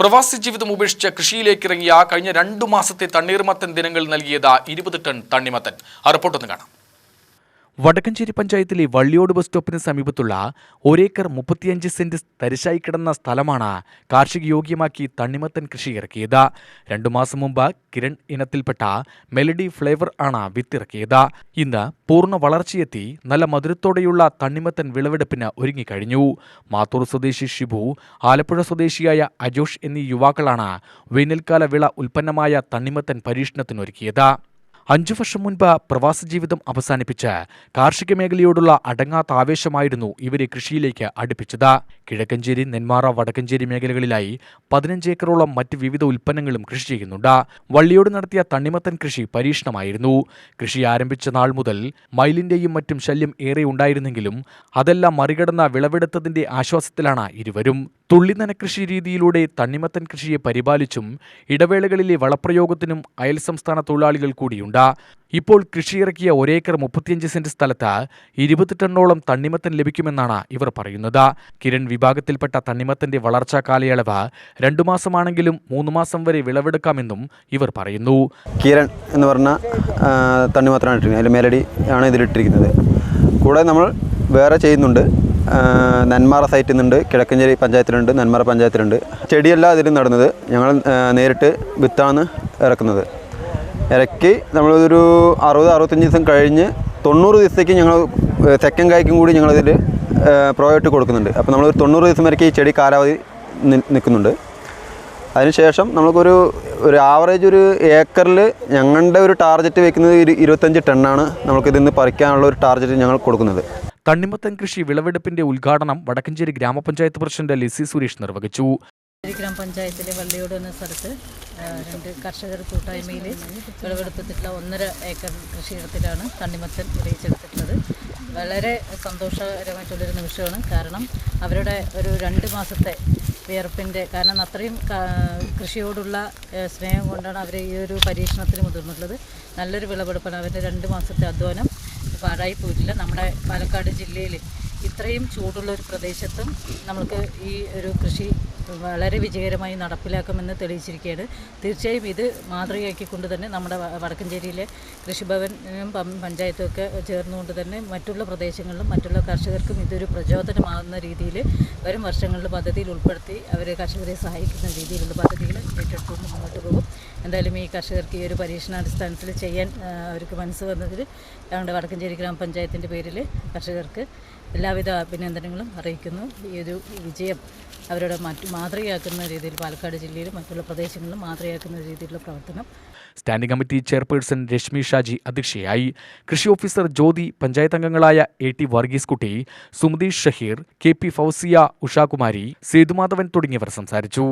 പ്രവാസി ജീവിതം ഉപേക്ഷിച്ച് കൃഷിയിലേക്ക് ഇറങ്ങിയ കഴിഞ്ഞ 2 മാസത്തെ തണ്ണീർമത്തൻ ദിനങ്ങൾ നൽകിയത് 20 ടൺ തണ്ണിമത്തൻ. ആ റിപ്പോർട്ടൊന്ന് കാണാം. വടക്കഞ്ചേരി പഞ്ചായത്തിലെ വള്ളിയോട് ബസ് സ്റ്റോപ്പിന് സമീപത്തുള്ള 1 ഏക്കർ 35 സെന്റ് തരിശായി കിടന്ന സ്ഥലമാണ് കാർഷിക യോഗ്യമാക്കി തണ്ണിമത്തൻ കൃഷി ഇറക്കിയത്. 2 മാസം മുമ്പ് കിരൺ ഇനത്തിൽപ്പെട്ട മെലഡി ഫ്ലേവർ ആണ് വിത്തിറക്കിയത്. ഇന്ന് പൂർണ്ണ വളർച്ചയെത്തി നല്ല മധുരത്തോടെയുള്ള തണ്ണിമത്തൻ വിളവെടുപ്പിന് ഒരുങ്ങിക്കഴിഞ്ഞു. മാത്തൂർ സ്വദേശി ഷിബു, ആലപ്പുഴ സ്വദേശിയായ അജോഷ് എന്നീ യുവാക്കളാണ് വേനൽക്കാല വിള ഉൽപ്പന്നമായ തണ്ണിമത്തൻ പരീക്ഷണത്തിനൊരുക്കിയത്. 5 വർഷം മുൻപ് പ്രവാസ ജീവിതം അവസാനിപ്പിച്ച് കാർഷിക മേഖലയോടുള്ള അടങ്ങാത്ത ആവേശമായിരുന്നു ഇവരെ കൃഷിയിലേക്ക് അടുപ്പിച്ചത്. കിഴക്കഞ്ചേരി, നെന്മാറ, വടക്കഞ്ചേരി മേഖലകളിലായി 15 ഏക്കറോളം മറ്റ് വിവിധ ഉൽപ്പന്നങ്ങളും കൃഷി ചെയ്യുന്നുണ്ട്. വള്ളിയോട് നടത്തിയ തണ്ണിമത്തൻ കൃഷി പരീക്ഷണമായിരുന്നു. കൃഷി ആരംഭിച്ച നാൾ മുതൽ മയിലിന്റെയും മറ്റും ശല്യം ഏറെ ഉണ്ടായിരുന്നെങ്കിലും അതെല്ലാം മറികടന്ന വിളവെടുത്തതിന്റെ ആശ്വാസത്തിലാണ് ഇരുവരും. തുള്ളിനന കൃഷി രീതിയിലൂടെ തണ്ണിമത്തൻ കൃഷിയെ പരിപാലിച്ചും ഇടവേളകളിലെ വളപ്രയോഗത്തിനും അയൽ സംസ്ഥാന തൊഴിലാളികൾ കൂടിയുണ്ട്. ഇപ്പോൾ കൃഷിയിറക്കിയ 1 ഏക്കർ 35 സെന്റ് സ്ഥലത്ത് 20 ടണ്ണോളം തണ്ണിമത്തൻ ലഭിക്കുമെന്നാണ് ഇവർ പറയുന്നത്. കിരൺ വിഭാഗത്തിൽപ്പെട്ട തണ്ണിമത്തന്റെ വളർച്ചാ കാലയളവ് 2 മാസമാണെങ്കിലും 3 മാസം വരെ വിളവെടുക്കാമെന്നും ഇവർ പറയുന്നു. കിരൺ എന്ന് പറഞ്ഞ തണ്ണിമത്തനാണ് ഇട്ടിരിക്കുന്നത്. അതിൽ മെലഡി ആണ് ഇതിലിട്ടിരിക്കുന്നത്. കൂടെ നമ്മൾ വേറെ ചെയ്യുന്നുണ്ട്. നെന്മാറ സൈറ്റിൽ നിന്നുണ്ട്, കിഴക്കഞ്ചേരി പഞ്ചായത്തിലുണ്ട്, നെന്മാറ പഞ്ചായത്തിലുണ്ട്. ചെടിയല്ല ഇതിൽ നടുന്നത്. ഞങ്ങൾ നേരിട്ട് വിത്താണ് ഇറക്കുന്നത്. ഇറക്കി നമ്മളൊരു 60-65 ദിവസം കഴിഞ്ഞ് 90 ദിവസത്തേക്ക് ഞങ്ങൾ സെക്കൻഡ് കായ്ക്കും കൂടി ഞങ്ങളിതിൽ പ്രോയോട്ട് കൊടുക്കുന്നുണ്ട്. അപ്പോൾ നമ്മളൊരു 90 ദിവസം വരയ്ക്ക് ഈ ചെടി കാലാവധി നിൽക്കുന്നുണ്ട്. അതിനുശേഷം നമുക്കൊരു ആവറേജ് ഒരു ഏക്കറിൽ ഞങ്ങളുടെ ഒരു ടാർഗറ്റ് വയ്ക്കുന്നത് 25 ടണ്ണാണ് നമുക്കിതിൽ നിന്ന് പറിക്കാനുള്ള ഒരു ടാർഗറ്റ് ഞങ്ങൾ കൊടുക്കുന്നത്. തണ്ണിമത്തൻ കൃഷി വിളവെടുപ്പിന്റെ ഉദ്ഘാടനം വടക്കഞ്ചേരി ഗ്രാമപഞ്ചായത്ത് പ്രസിഡന്റ് ലിസി സുരേഷ് നിർവഹിച്ചു. ഗ്രാമപഞ്ചായത്തിലെ വള്ളിയോട് എന്ന സ്ഥലത്ത് 2 കർഷകർ കൂട്ടായ്മയിൽ വിളവെടുത്തിട്ടുള്ള 1.5 ഏക്കർ കൃഷിയിടത്തിലാണ് തണ്ണിമത്തൻ വിളയിച്ചെടുത്തിട്ടുള്ളത്. വളരെ സന്തോഷകരമായിട്ടുള്ളൊരു നിമിഷമാണ്. കാരണം അവരുടെ ഒരു 2 മാസത്തെ വിയർപ്പിൻ്റെ കാരണം അത്രയും കൃഷിയോടുള്ള സ്നേഹം കൊണ്ടാണ് അവർ ഈ ഒരു പരീക്ഷണത്തിന് മുതിർന്നിട്ടുള്ളത്. നല്ലൊരു വിളവെടുപ്പാണ്. അവരുടെ 2 മാസത്തെ അധ്വാനം പാഴായി പോയിട്ടില്ല. നമ്മുടെ പാലക്കാട് ജില്ലയിൽ ഇത്രയും ചൂടുള്ള ഒരു പ്രദേശത്തും നമുക്ക് ഈ ഒരു കൃഷി വളരെ വിജയകരമായി നടപ്പിലാക്കുമെന്ന് തെളിയിച്ചിരിക്കുകയാണ്. തീർച്ചയായും ഇത് മാതൃകയാക്കിക്കൊണ്ട് തന്നെ നമ്മുടെ വടക്കഞ്ചേരിയിലെ കൃഷിഭവനും പഞ്ചായത്തും ഒക്കെ ചേർന്നുകൊണ്ട് തന്നെ മറ്റുള്ള പ്രദേശങ്ങളിലും മറ്റുള്ള കർഷകർക്കും ഇതൊരു പ്രചോദനമാകുന്ന രീതിയിൽ വരും വർഷങ്ങളിൽ പദ്ധതിയിൽ ഉൾപ്പെടുത്തി അവരെ കർഷകരെ സഹായിക്കുന്ന രീതിയിലുള്ള പദ്ധതികൾ ഏറ്റെടുത്തുകൊണ്ട് മുന്നോട്ട് പോകും. എന്തായാലും ഈ കർഷകർക്ക് ഈ ഒരു പരീക്ഷണാടിസ്ഥാനത്തിൽ ചെയ്യാൻ അവർക്ക് മനസ്സ് വന്നതിൽ ഞങ്ങളുടെ വടക്കഞ്ചേരി ഗ്രാമപഞ്ചായത്തിൻ്റെ പേരിൽ കർഷകർക്ക് എല്ലാവിധ അഭിനന്ദനങ്ങളും അറിയിക്കുന്നു. ഈ ഒരു വിജയം അവരുടെ മാതൃകയാക്കുന്ന രീതിയിൽ പാലക്കാട് ജില്ലയിലും മറ്റുള്ള പ്രദേശങ്ങളിലും മാതൃകയാക്കുന്ന രീതിയിലുള്ള പ്രവർത്തനം. Standing committee chairperson Rashmi Shaji അധ്യക്ഷയായി. കൃഷി ഓഫീസർ ജ്യോതി, പഞ്ചായത്ത് അംഗങ്ങളായ AT വർഗീസ് കുട്ടി, സുമതീഷ് ഷഹീർ, KP ഫൗസിയ, ഉഷാകുമാരി, സേതുമാധവൻ തുടങ്ങിയവർ സംസാരിച്ചു.